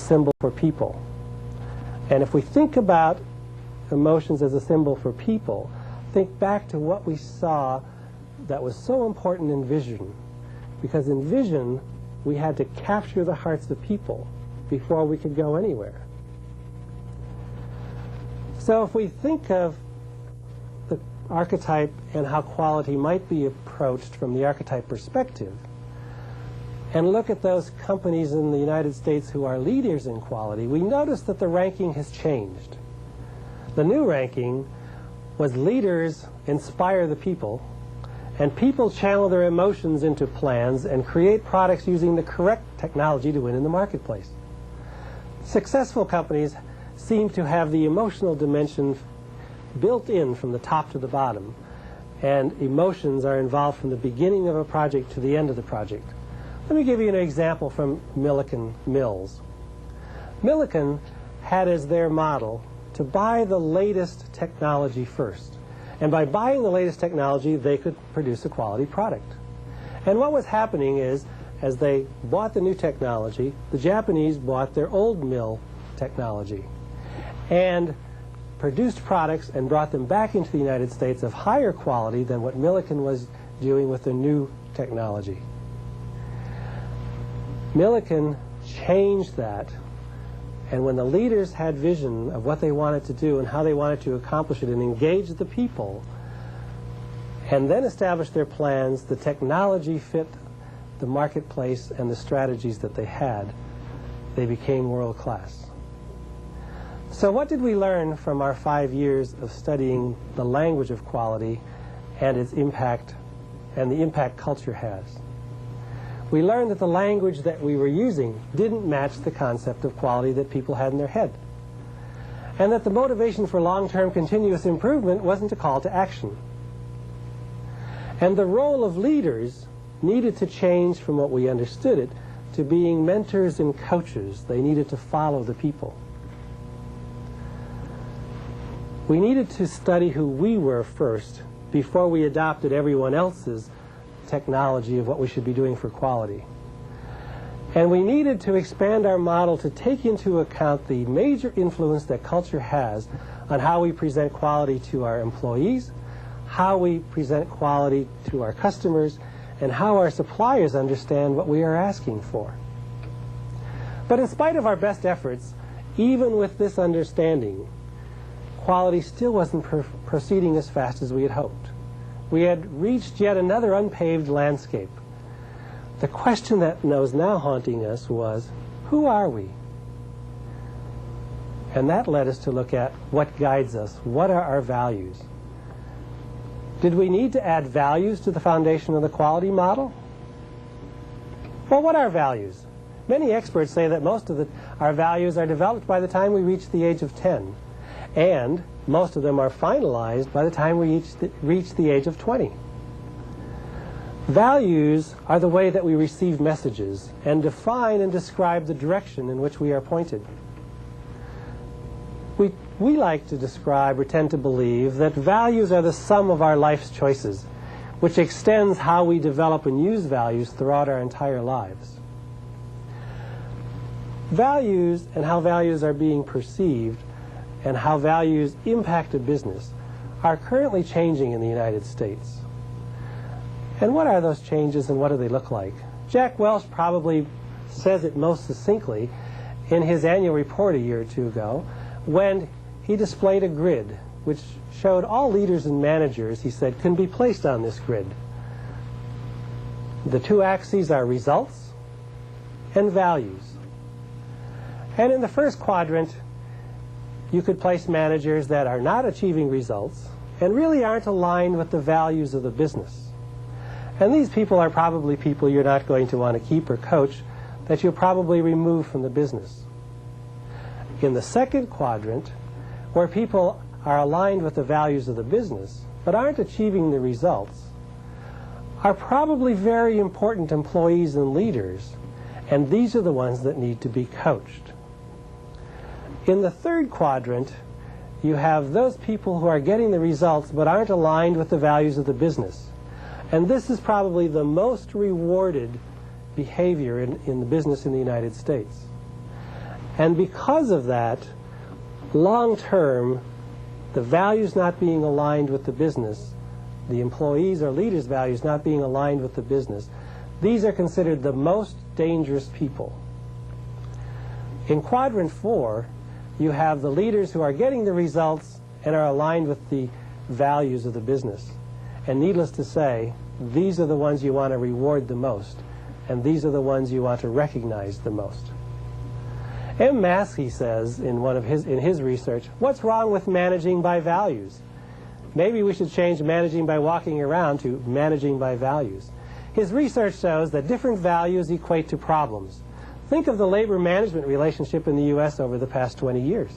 symbol for people. And if we think about emotions as a symbol for people, think back to what we saw that was so important in vision. Because in vision, we had to capture the hearts of people before we could go anywhere. So if we think of the archetype and how quality might be approached from the archetype perspective, and look at those companies in the United States who are leaders in quality, we notice that the ranking has changed. The new ranking was leaders inspire the people, and people channel their emotions into plans and create products using the correct technology to win in the marketplace. Successful companies seem to have the emotional dimension built in from the top to the bottom, and emotions are involved from the beginning of a project to the end of the project. Let me give you an example from Milliken Mills. Milliken had as their model to buy the latest technology first. And by buying the latest technology, they could produce a quality product. And what was happening is, as they bought the new technology, the Japanese bought their old mill technology and produced products and brought them back into the United States of higher quality than what Milliken was doing with the new technology. Milliken changed that, and when the leaders had vision of what they wanted to do and how they wanted to accomplish it and engage the people, and then established their plans, the technology fit the marketplace and the strategies that they had, they became world class. So what did we learn from our 5 years of studying the language of quality and its impact and the impact culture has? We learned that the language that we were using didn't match the concept of quality that people had in their head. And that the motivation for long-term continuous improvement wasn't a call to action. And the role of leaders needed to change from what we understood it to being mentors and coaches. They needed to follow the people. We needed to study who we were first before we adopted everyone else's technology of what we should be doing for quality. And we needed to expand our model to take into account the major influence that culture has on how we present quality to our employees, how we present quality to our customers, and how our suppliers understand what we are asking for. But in spite of our best efforts, even with this understanding, quality still wasn't proceeding as fast as we had hoped. We had reached yet another unpaved landscape. The question that was now haunting us was, who are we? And that led us to look at what guides us. What are our values? Did we need to add values to the foundation of the quality model? Well, what are values? Many experts say that most of our values are developed by the time we reach the age of 10. And most of them are finalized by the time we reach the age of 20. Values are the way that we receive messages and define and describe the direction in which we are pointed. We like to describe or tend to believe that values are the sum of our life's choices, which extends how we develop and use values throughout our entire lives. Values and how values are being perceived and how values impact a business are currently changing in the United States. And what are those changes and what do they look like? Jack Welch probably says it most succinctly in his annual report a year or two ago when he displayed a grid which showed all leaders and managers, he said, can be placed on this grid. The two axes are results and values. And in the first quadrant, you could place managers that are not achieving results and really aren't aligned with the values of the business. And these people are probably people you're not going to want to keep or coach, that you'll probably remove from the business. In the second quadrant, where people are aligned with the values of the business but aren't achieving the results, are probably very important employees and leaders, and these are the ones that need to be coached. In the third quadrant, you have those people who are getting the results but aren't aligned with the values of the business. And this is probably the most rewarded behavior in the business in the United States. And because of that, long term, the values not being aligned with the business, the employees or leaders' values not being aligned with the business, these are considered the most dangerous people. In quadrant 4, you have the leaders who are getting the results and are aligned with the values of the business. And needless to say, these are the ones you want to reward the most, and these are the ones you want to recognize the most. M. Maskey says in his research, what's wrong with managing by values? Maybe we should change managing by walking around to managing by values. His research shows that different values equate to problems. Think of the labor-management relationship in the U.S. over the past 20 years.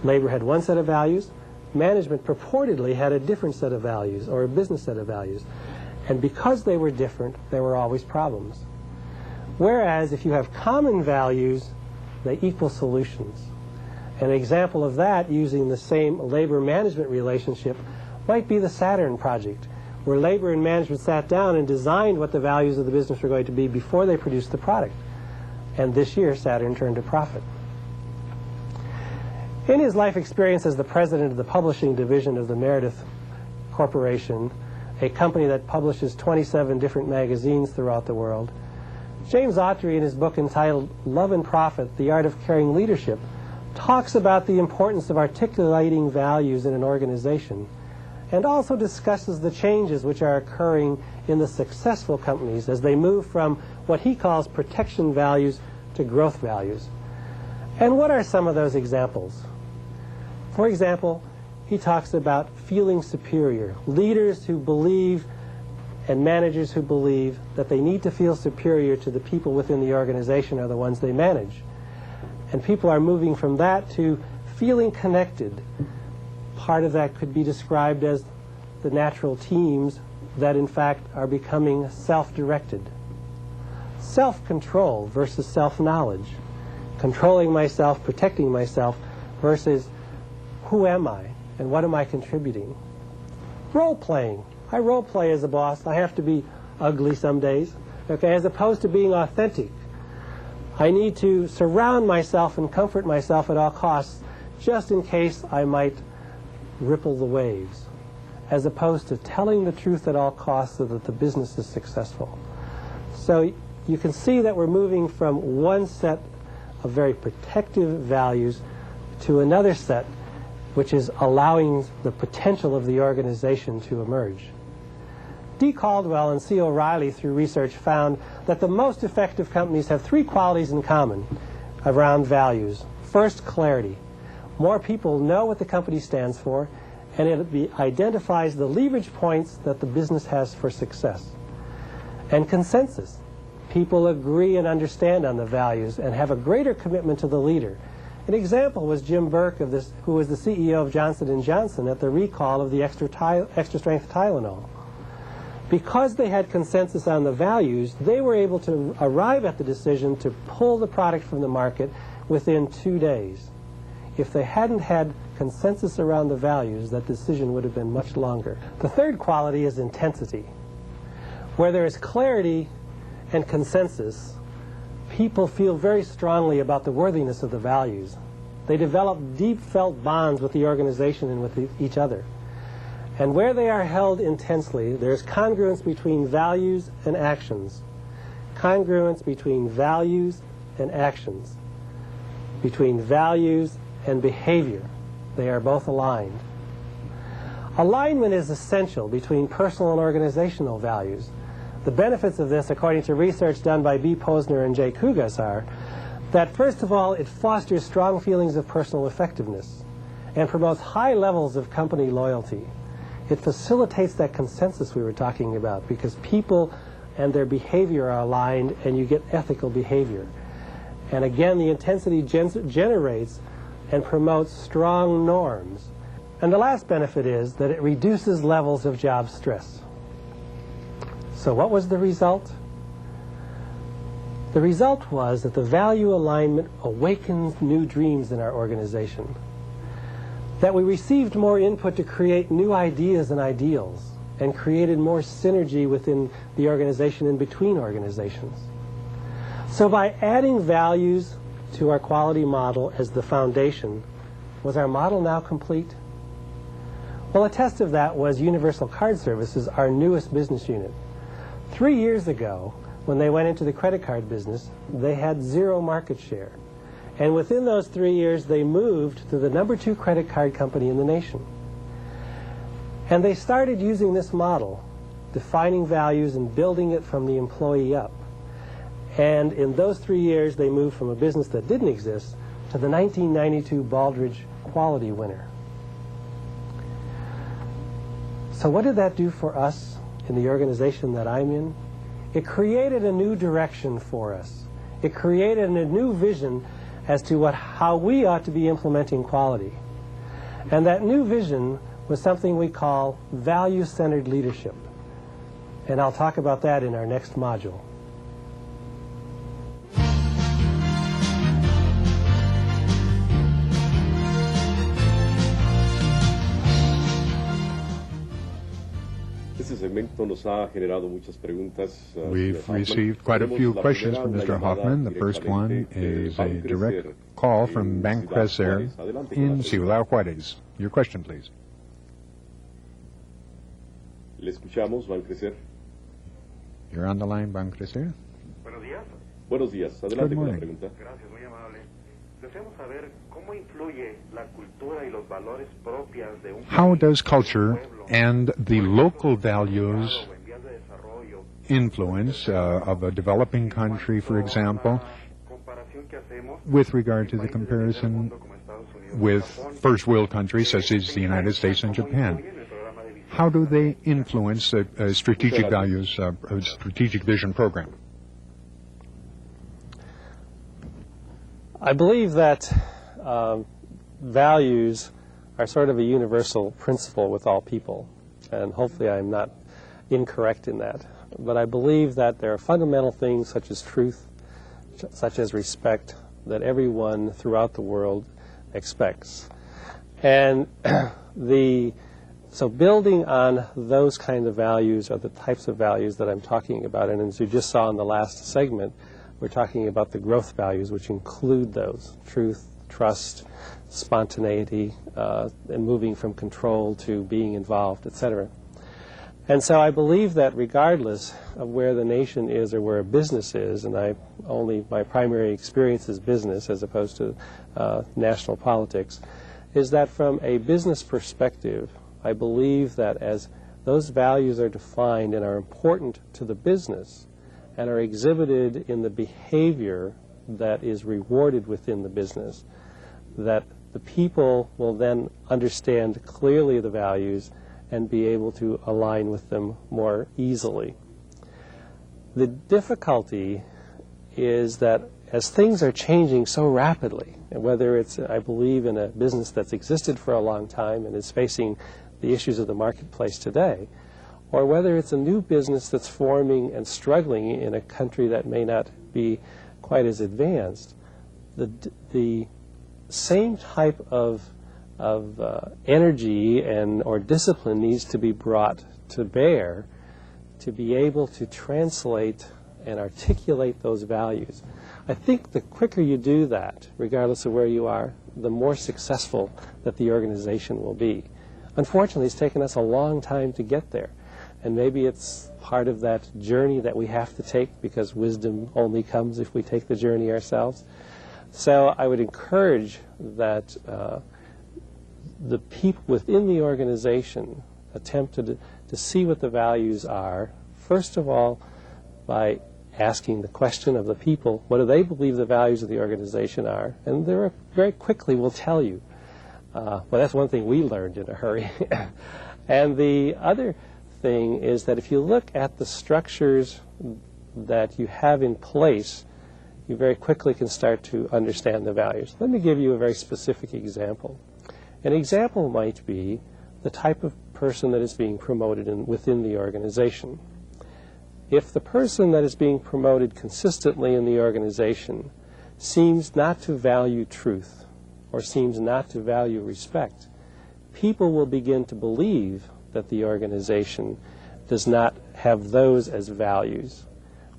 Labor had one set of values. Management purportedly had a different set of values, or a business set of values. And because they were different, there were always problems. Whereas if you have common values, they equal solutions. An example of that, using the same labor-management relationship, might be the Saturn project, where labor and management sat down and designed what the values of the business were going to be before they produced the product. And this year, Saturn turned a profit. In his life experience as the president of the publishing division of the Meredith Corporation, a company that publishes 27 different magazines throughout the world, James Autry, in his book entitled Love and Profit, The Art of Caring Leadership, talks about the importance of articulating values in an organization, and also discusses the changes which are occurring in the successful companies as they move from what he calls protection values to growth values. And what are some of those examples? For example, he talks about feeling superior. Leaders who believe and managers who believe that they need to feel superior to the people within the organization are the ones they manage. And people are moving from that to feeling connected. Part of that could be described as the natural teams that in fact are becoming self-directed. Self-control versus self-knowledge. Controlling myself, protecting myself versus who am I and what am I contributing. Role-playing. I role-play as a boss. I have to be ugly some days, okay, as opposed to being authentic. I need to surround myself and comfort myself at all costs just in case I might ripple the waves, as opposed to telling the truth at all costs so that the business is successful. So you can see that we're moving from one set of very protective values to another set which is allowing the potential of the organization to emerge. D. Caldwell and C. O'Reilly, through research, found that the most effective companies have 3 qualities in common around values. First, clarity. More people know what the company stands for, and it identifies the leverage points that the business has for success. And consensus. People agree and understand on the values and have a greater commitment to the leader. An example was Jim Burke, who was the CEO of Johnson & Johnson at the recall of the extra-strength Tylenol. Because they had consensus on the values, they were able to arrive at the decision to pull the product from the market within 2 days. If they hadn't had consensus around the values, that decision would have been much longer. The third quality is intensity. Where there is clarity and consensus, people feel very strongly about the worthiness of the values. They develop deep felt bonds with the organization and with each other. And where they are held intensely, there's congruence between values and actions. Congruence between values and actions. Between values and behavior. They are both aligned. Alignment is essential between personal and organizational values. The benefits of this, according to research done by B. Posner and J. Kugas, are that, first of all, it fosters strong feelings of personal effectiveness and promotes high levels of company loyalty. It facilitates that consensus we were talking about because people and their behavior are aligned and you get ethical behavior. And again, the intensity generates and promotes strong norms. And the last benefit is that it reduces levels of job stress. So what was the result? The result was that the value alignment awakened new dreams in our organization. That we received more input to create new ideas and ideals and created more synergy within the organization and between organizations. So by adding values to our quality model as the foundation, was our model now complete? Well, a test of that was Universal Card Services, our newest business unit. 3 years ago, when they went into the credit card business, they had 0 market share. And within those 3 years, they moved to the #2 credit card company in the nation. And they started using this model, defining values and building it from the employee up. And in those 3 years, they moved from a business that didn't exist to the 1992 Baldrige Quality winner. So what did that do for us in the organization that I'm in? It created a new direction for us. It created a new vision as to how we ought to be implementing quality. And that new vision was something we call value-centered leadership. And I'll talk about that in our next module. We've received quite a few questions from Mr. Hoffman. The first one is a direct call from Bank Crecer in Ciudad Juárez. Your question, please. Le escuchamos, Bank Crecer. You're on the line, Bank Crecer. Buenos días. Buenos días. Adelante con la pregunta. Gracias, muy amable. Deseamos saber cómo influye la cultura y los valores propios de un How does culture and the local values influence of a developing country, for example, with regard to the comparison with first world countries such as the United States and Japan? How do they influence a strategic values, a strategic vision program? I believe that values are sort of a universal principle with all people, and hopefully I'm not incorrect in that. But I believe that there are fundamental things such as truth, such as respect, that everyone throughout the world expects. And so building on those kind of values are the types of values that I'm talking about. And as you just saw in the last segment, we're talking about the growth values, which include those: truth, trust, spontaneity, and moving from control to being involved, etc. And so I believe that regardless of where the nation is or where a business is, and my primary experience is business as opposed to national politics, is that from a business perspective, I believe that as those values are defined and are important to the business and are exhibited in the behavior that is rewarded within the business, that the people will then understand clearly the values and be able to align with them more easily. The difficulty is that as things are changing so rapidly, and whether it's, I believe, in a business that's existed for a long time and is facing the issues of the marketplace today, or whether it's a new business that's forming and struggling in a country that may not be quite as advanced, the same type of energy or discipline needs to be brought to bear to be able to translate and articulate those values. I think the quicker you do that, regardless of where you are, the more successful that the organization will be. Unfortunately, it's taken us a long time to get there. And maybe it's part of that journey that we have to take, because wisdom only comes if we take the journey ourselves. So I would encourage that the people within the organization attempt to see what the values are, first of all, by asking the question of the people, what do they believe the values of the organization are? And they very quickly will tell you. Well, that's one thing we learned in a hurry. And the other thing is that if you look at the structures that you have in place, you very quickly can start to understand the values. Let me give you a very specific example. An example might be the type of person that is being promoted within the organization. If the person that is being promoted consistently in the organization seems not to value truth or seems not to value respect, people will begin to believe that the organization does not have those as values,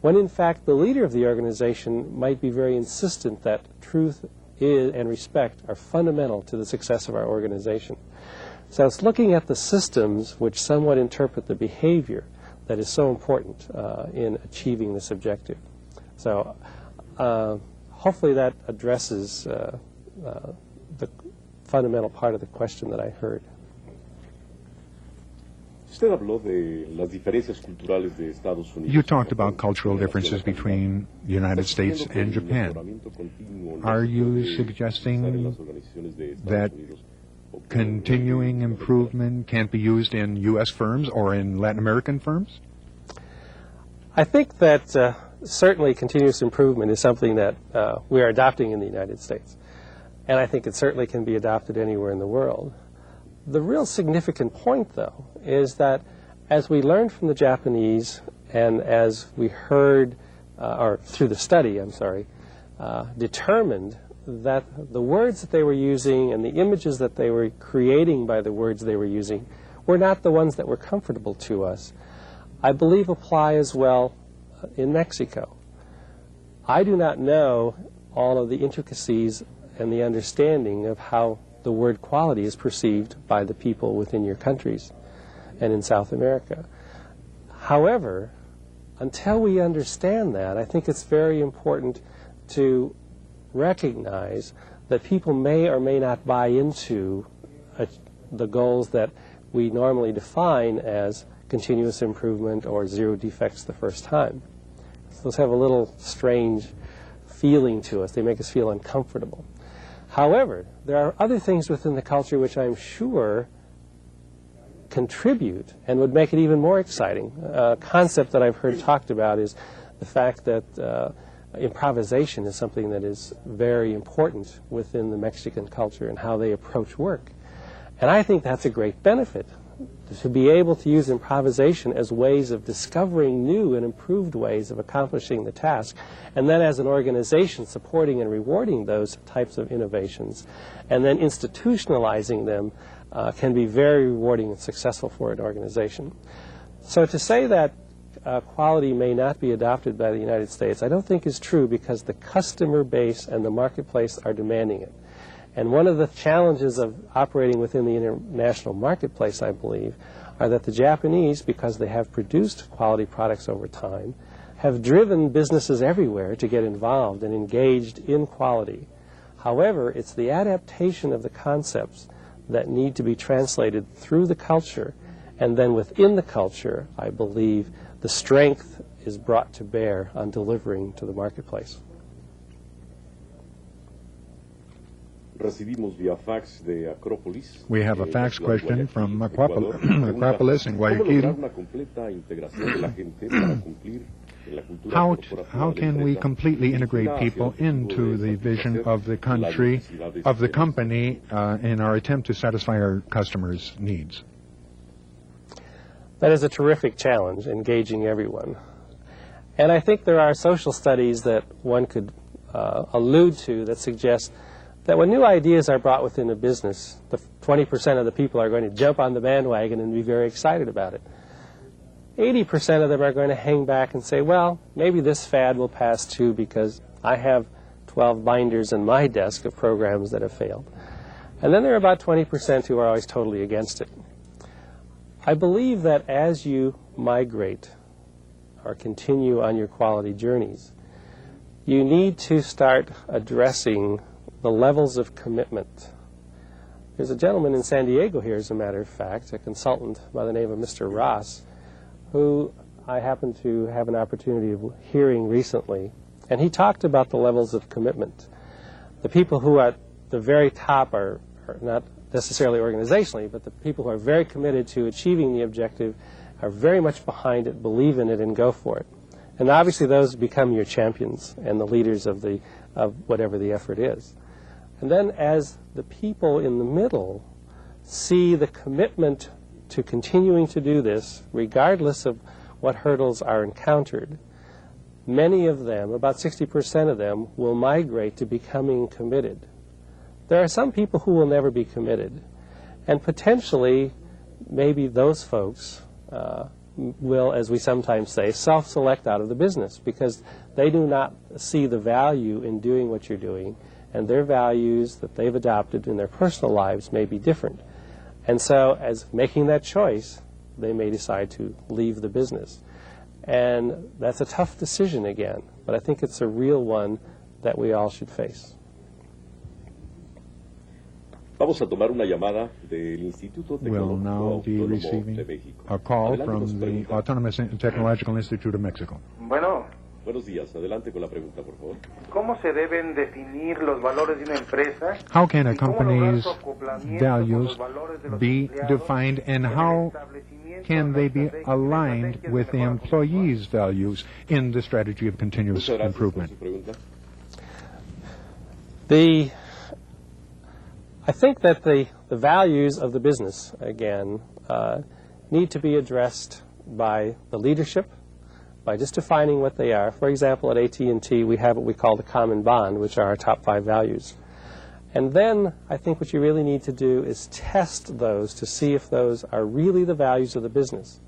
when in fact the leader of the organization might be very insistent that truth and respect are fundamental to the success of our organization. So it's looking at the systems which somewhat interpret the behavior that is so important in achieving this objective. So hopefully that addresses the fundamental part of the question that I heard. You talked about cultural differences between the United States and Japan. Are you suggesting that continuing improvement can't be used in U.S. firms or in Latin American firms? I think that certainly continuous improvement is something that we are adopting in the United States. And I think it certainly can be adopted anywhere in the world. The real significant point, though, is that as we learned from the Japanese and as we heard, or through the study, determined that the words that they were using and the images that they were creating by the words they were using were not the ones that were comfortable to us, I believe apply as well in Mexico. I do not know all of the intricacies and the understanding of how the word quality is perceived by the people within your countries and in South America. However, until we understand that, I think it's very important to recognize that people may or may not buy into the goals that we normally define as continuous improvement or 0 defects the first time. So those have a little strange feeling to us. They make us feel uncomfortable. However, there are other things within the culture which I'm sure contribute and would make it even more exciting. A concept that I've heard talked about is the fact that improvisation is something that is very important within the Mexican culture and how they approach work. And I think that's a great benefit, to be able to use improvisation as ways of discovering new and improved ways of accomplishing the task, and then as an organization supporting and rewarding those types of innovations, and then institutionalizing them can be very rewarding and successful for an organization. So to say that quality may not be adopted by the United States, I don't think is true, because the customer base and the marketplace are demanding it. And one of the challenges of operating within the international marketplace, I believe, are that the Japanese, because they have produced quality products over time, have driven businesses everywhere to get involved and engaged in quality. However, it's the adaptation of the concepts that need to be translated through the culture, and then within the culture, I believe, the strength is brought to bear on delivering to the marketplace. We have a fax question from Acropolis in Guayaquil. How can we completely integrate people into the vision of the country, of the company, in our attempt to satisfy our customers' needs? That is a terrific challenge, engaging everyone. And I think there are social studies that one could allude to that suggest that when new ideas are brought within a business, the 20% of the people are going to jump on the bandwagon and be very excited about it. 80% of them are going to hang back and say, well, maybe this fad will pass too, because I have 12 binders in my desk of programs that have failed. And then there are about 20% who are always totally against it. I believe that as you migrate or continue on your quality journeys, you need to start addressing the levels of commitment. There's a gentleman in San Diego here, as a matter of fact, a consultant by the name of Mr. Ross, who I happened to have an opportunity of hearing recently, and he talked about the levels of commitment. The people who are at the very top are not necessarily organizationally, but the people who are very committed to achieving the objective are very much behind it, believe in it, and go for it. And obviously those become your champions and the leaders of whatever the effort is. And then as the people in the middle see the commitment to continuing to do this, regardless of what hurdles are encountered, many of them, about 60% of them, will migrate to becoming committed. There are some people who will never be committed, and potentially maybe those folks will, as we sometimes say, self-select out of the business because they do not see the value in doing what you're doing, and their values that they've adopted in their personal lives may be different. And so, as making that choice, they may decide to leave the business. And that's a tough decision again, but I think it's a real one that we all should face. Vamos a tomar una llamada del Instituto We'll Tecnológico now be Autónomo receiving de México. a call Adelante con from su the pregunta. Autonomous and Technological Institute of Mexico. Bueno, Buenos días, adelante con la pregunta, por favor. ¿cómo se deben definir los valores de una empresa? How can a ¿Y cómo lograr company's su acoplamiento con values los valores de los be empleados defined, and en el how establecimiento can de they be estrategias aligned de with the mejora continua? employees' values in the strategy of continuous Muchas gracias improvement? por su pregunta. I think that the values of the business, again, need to be addressed by the leadership, by just defining what they are. For example, at AT&T, we have what we call the common bond, which are our top 5 values. And then I think what you really need to do is test those to see if those are really the values of the business.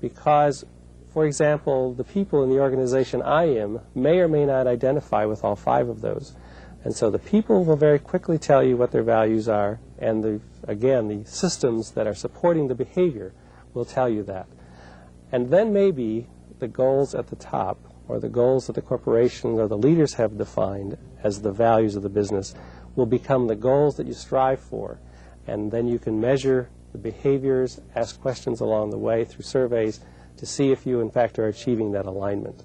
Because, for example, the people in the organization I am may or may not identify with all 5 of those. And so the people will very quickly tell you what their values are, and again, the systems that are supporting the behavior will tell you that. And then maybe the goals at the top, or the goals that the corporation or the leaders have defined as the values of the business, will become the goals that you strive for. And then you can measure the behaviors, ask questions along the way through surveys to see if you, in fact, are achieving that alignment.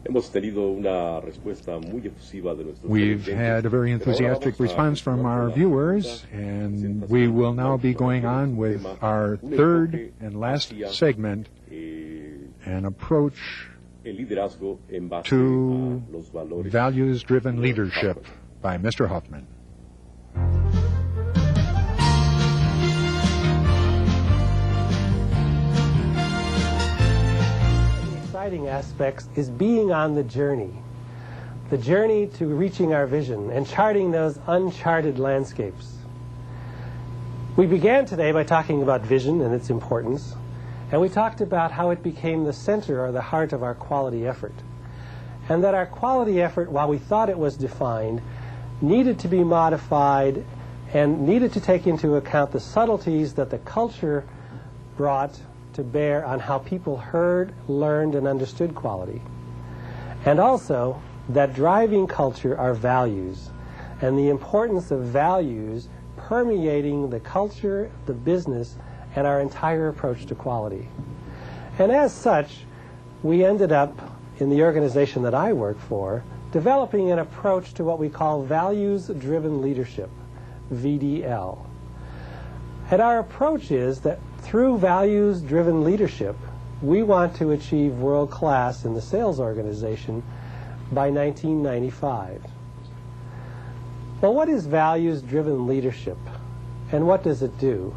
Hemos tenido una respuesta muy efusiva de nuestros We've televidentes. had a very enthusiastic Pero ahora vamos a response from continuar our con la viewers, pregunta, and we will now be going on with our third and last segment, an approach el liderazgo en base to a los valores. values-driven leadership by Mr. Hoffman. Exciting aspects is being on the journey to reaching our vision and charting those uncharted landscapes. We began today by talking about vision and its importance, and we talked about how it became the center or the heart of our quality effort, and that our quality effort, while we thought it was defined, needed to be modified and needed to take into account the subtleties that the culture brought to bear on how people heard, learned, and understood quality. And also that driving culture are values, and the importance of values permeating the culture, the business, and our entire approach to quality. And as such, we ended up, in the organization that I work for, developing an approach to what we call values-driven leadership, VDL. And our approach is that through values-driven leadership, we want to achieve world class in the sales organization by 1995. Well, what is values-driven leadership, and what does it do?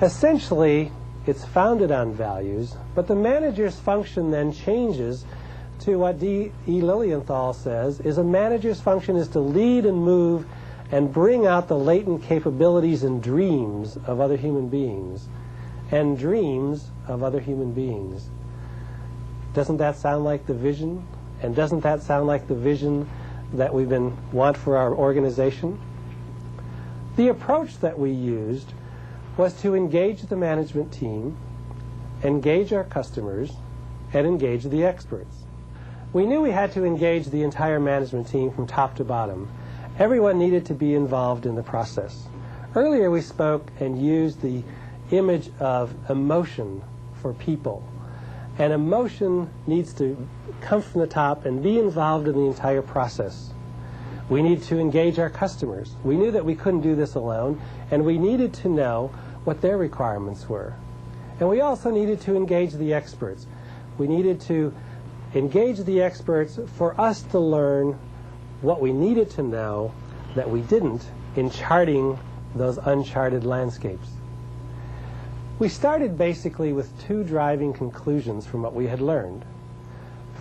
Essentially, it's founded on values, but the manager's function then changes to what D. E. Lilienthal says is a manager's function is to lead and move and bring out the latent capabilities and dreams of other human beings. And dreams of other human beings. Doesn't that sound like the vision? And doesn't that sound like the vision that we want for our organization? The approach that we used was to engage the management team, engage our customers, and engage the experts. We knew we had to engage the entire management team from top to bottom. Everyone needed to be involved in the process. Earlier we spoke and used the image of emotion for people. And emotion needs to come from the top and be involved in the entire process. We need to engage our customers. We knew that we couldn't do this alone, and we needed to know what their requirements were. And we also needed to engage the experts. We needed to engage the experts for us to learn what we needed to know that we didn't in charting those uncharted landscapes. We started basically with 2 driving conclusions from what we had learned.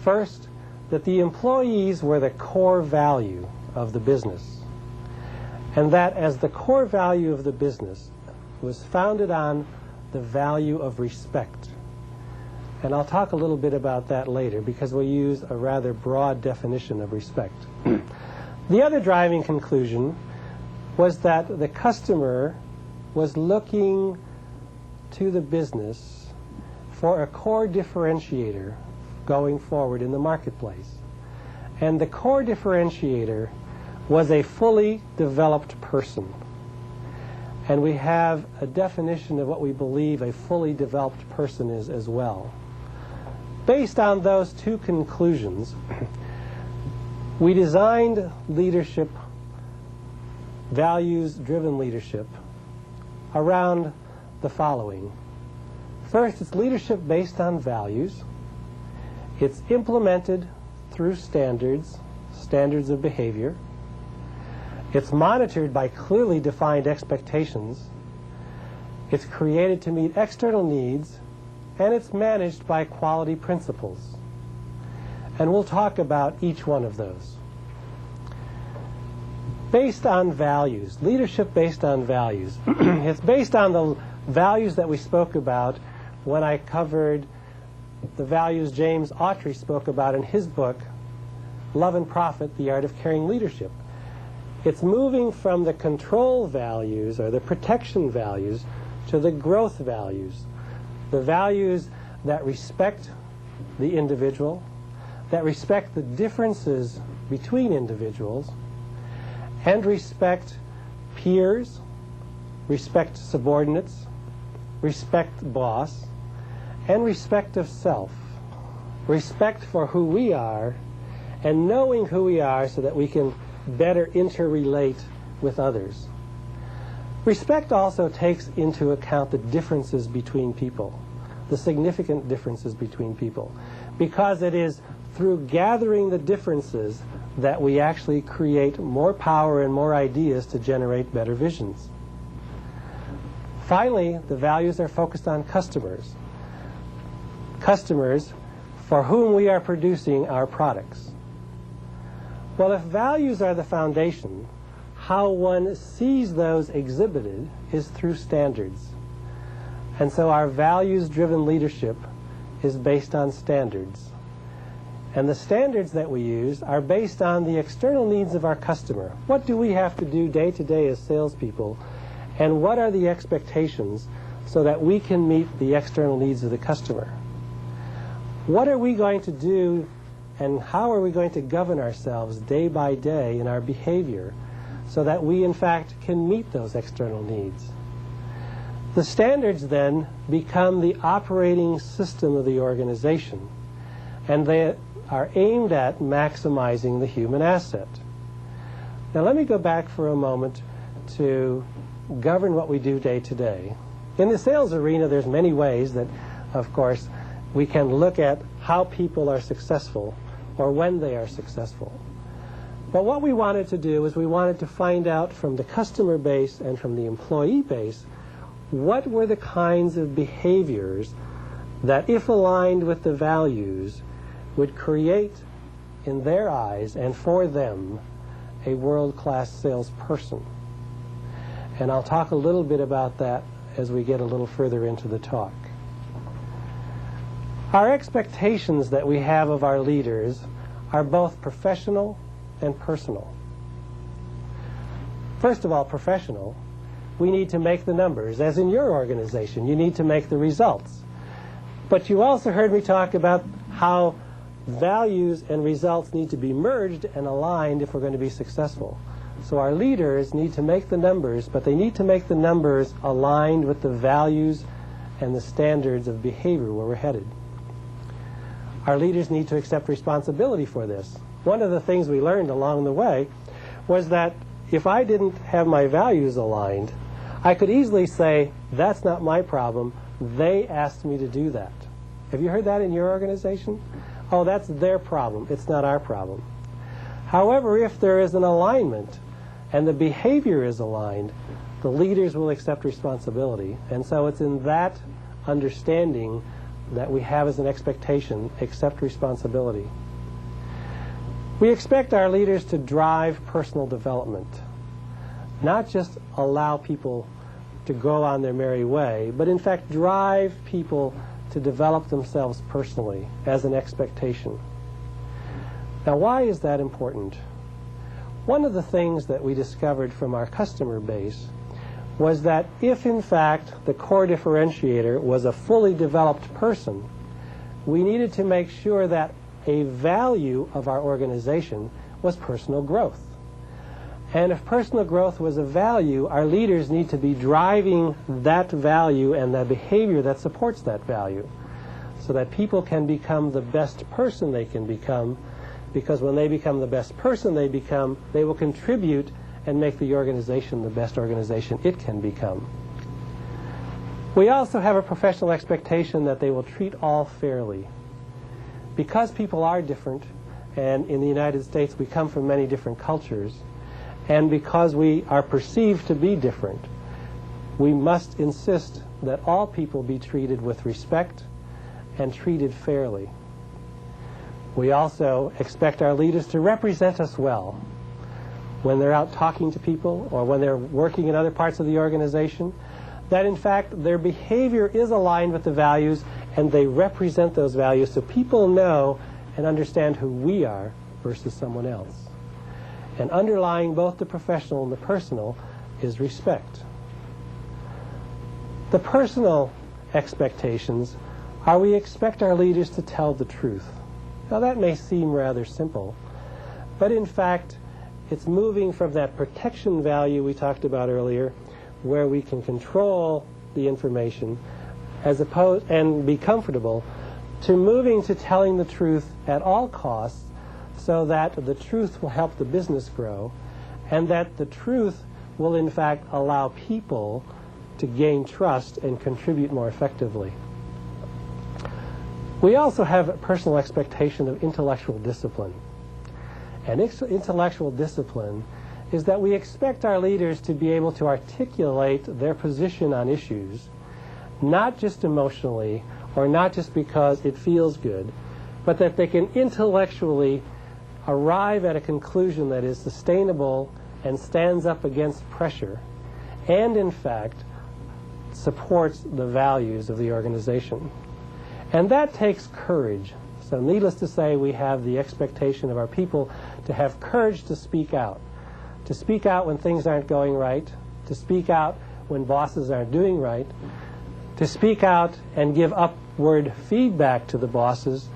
First, that the employees were the core value of the business, and that as the core value of the business, was founded on the value of respect. And I'll talk a little bit about that later because we'll use a rather broad definition of respect. The other driving conclusion was that the customer was looking to the business for a core differentiator going forward in the marketplace. And the core differentiator was a fully developed person. And we have a definition of what we believe a fully developed person is as well. Based on those two conclusions, we designed leadership, values-driven leadership, around the following. First, it's leadership based on values. It's implemented through standards of behavior. It's monitored by clearly defined expectations. It's created to meet external needs, and it's managed by quality principles. And we'll talk about each one of those. Based on values, leadership based on values. It's based on the values that we spoke about when I covered the values James Autry spoke about in his book, Love and Profit, The Art of Caring Leadership. It's moving from the control values or the protection values to the growth values. The values that respect the individual, that respect the differences between individuals, and respect peers, respect subordinates, respect boss, and respect of self. Respect for who we are and knowing who we are so that we can better interrelate with others. Respect also takes into account the differences between people, the significant differences between people, because it is through gathering the differences that we actually create more power and more ideas to generate better visions. Finally, the values are focused on customers. Customers for whom we are producing our products. Well, if values are the foundation, how one sees those exhibited is through standards. And so our values-driven leadership is based on standards. And the standards that we use are based on the external needs of our customer. What do we have to do day to day as salespeople? And what are the expectations so that we can meet the external needs of the customer? What are we going to do and how are we going to govern ourselves day by day in our behavior so that we, in fact, can meet those external needs? The standards then become the operating system of the organization, and they are aimed at maximizing the human asset. Now let me go back for a moment to govern what we do day to day. In the sales arena, there's many ways that, of course, we can look at how people are successful or when they are successful. But what we wanted to do is we wanted to find out from the customer base and from the employee base what were the kinds of behaviors that, if aligned with the values, would create, in their eyes and for them, a world-class salesperson. And I'll talk a little bit about that as we get a little further into the talk. Our expectations that we have of our leaders are both professional and personal. First of all, professional. We need to make the numbers. As in your organization, you need to make the results. But you also heard me talk about how values and results need to be merged and aligned if we're going to be successful. So our leaders need to make the numbers, but they need to make the numbers aligned with the values and the standards of behavior where we're headed. Our leaders need to accept responsibility for this. One of the things we learned along the way was that if I didn't have my values aligned, I could easily say, that's not my problem, they asked me to do that. Have you heard that in your organization? Oh, that's their problem, it's not our problem. However, if there is an alignment and the behavior is aligned, the leaders will accept responsibility. And so it's in that understanding that we have as an expectation, accept responsibility. We expect our leaders to drive personal development, not just allow people to go on their merry way, but in fact drive people to develop themselves personally as an expectation. Now, why is that important? One of the things that we discovered from our customer base was that if, in fact, the core differentiator was a fully developed person, we needed to make sure that a value of our organization was personal growth. And if personal growth was a value, our leaders need to be driving that value and the behavior that supports that value, so that people can become the best person they can become, because when they become the best person they become, they will contribute and make the organization the best organization it can become. We also have a professional expectation that they will treat all fairly. Because people are different, and in the United States we come from many different cultures, and because we are perceived to be different, we must insist that all people be treated with respect and treated fairly. We also expect our leaders to represent us well when they're out talking to people or when they're working in other parts of the organization, that in fact their behavior is aligned with the values and they represent those values so people know and understand who we are versus someone else. And underlying both the professional and the personal is respect. The personal expectations are we expect our leaders to tell the truth. Now that may seem rather simple, but in fact it's moving from that protection value we talked about earlier, where we can control the information as opposed and be comfortable, to moving to telling the truth at all costs, so that the truth will help the business grow, and that the truth will in fact allow people to gain trust and contribute more effectively. We also have a personal expectation of intellectual discipline. And intellectual discipline is that we expect our leaders to be able to articulate their position on issues, not just emotionally or not just because it feels good, but that they can intellectually arrive at a conclusion that is sustainable and stands up against pressure and, in fact, supports the values of the organization. And that takes courage. So needless to say, we have the expectation of our people to have courage to speak out when things aren't going right, to speak out when bosses aren't doing right, to speak out and give upward feedback to the bosses,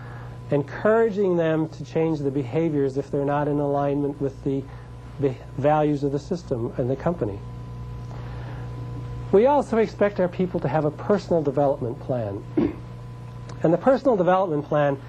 encouraging them to change the behaviors if they're not in alignment with the values of the system and the company. We also expect our people to have a personal development plan. And the personal development plan